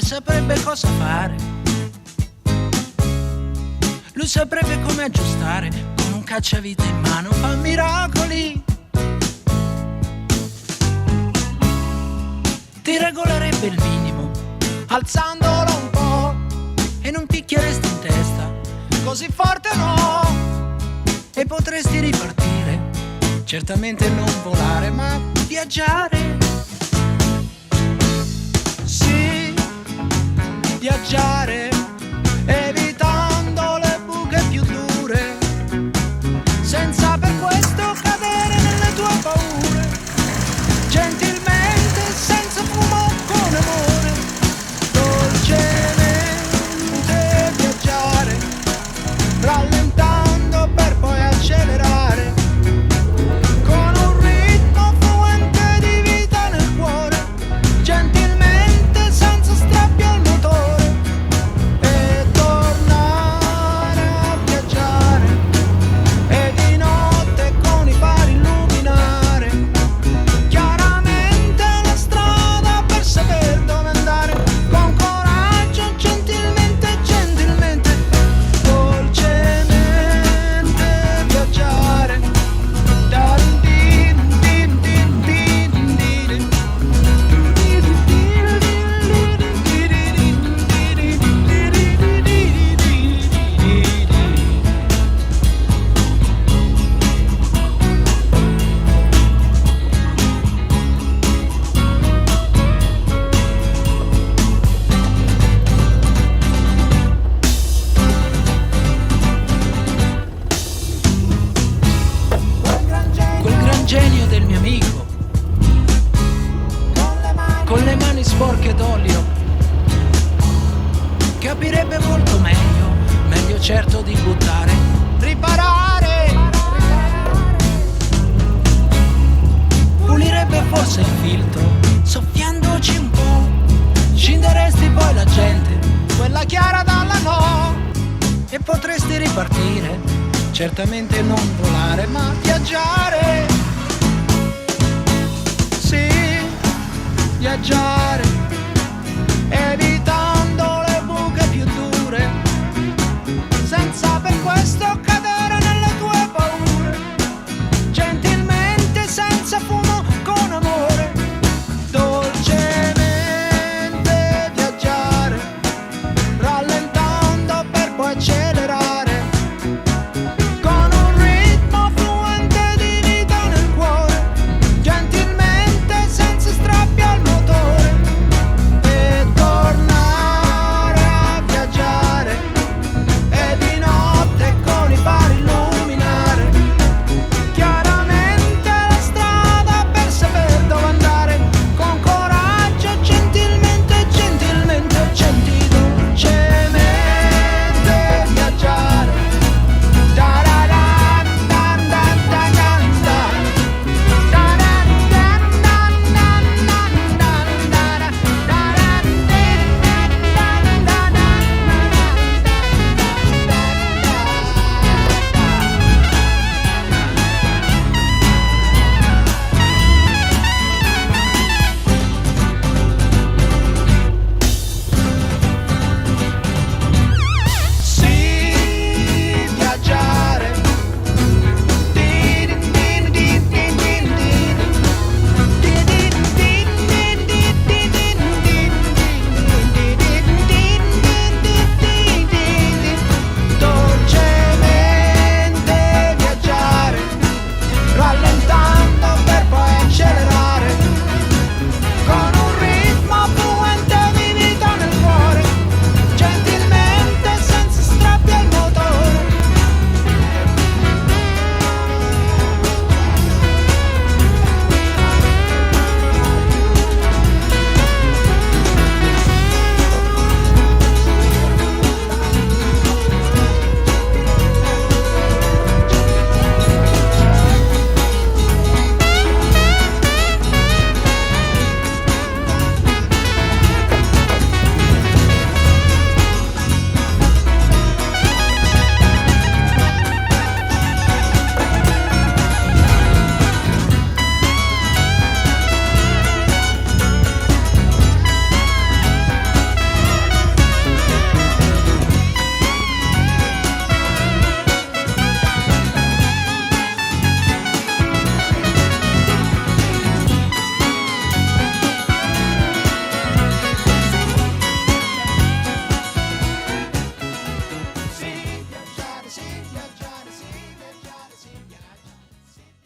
saprebbe cosa fare. Lui saprebbe come aggiustare, con un cacciavite in mano fa miracoli. Ti regolerebbe il minimo, alzandolo un po', e non picchieresti in testa, così forte no. E potresti ripartire, certamente non volare, ma viaggiare. Sì, viaggiare, evitando le buche più dure, senza per questo cadere nelle tue paure. Gentilmente, senza fumo, con amore, dolcemente viaggiare, rallentando per poi accelerare, con un ritmo fluente di vita nel cuore, gentilmente senza strappi al motore, e tornare a viaggiare, e di notte con i fari illuminare chiaramente la strada per saper dove andare, con coraggio, gentilmente, gentilmente, dolcemente viaggiare. Quel gran genio del mio amico, con le mani sporche d'olio, capirebbe molto meglio, meglio certo di buttare, riparare, pulirebbe forse il filtro, soffiandoci un po', scinderesti poi la gente, quella chiara dalla no, e potresti ripartire, certamente non volare, ma viaggiare. Sì, viaggiare, evitando le buche più dure, senza per questo cadere nelle tue paure, gentilmente, senza fumo, con amore, dolcemente viaggiare, rallentando per poi accelerare,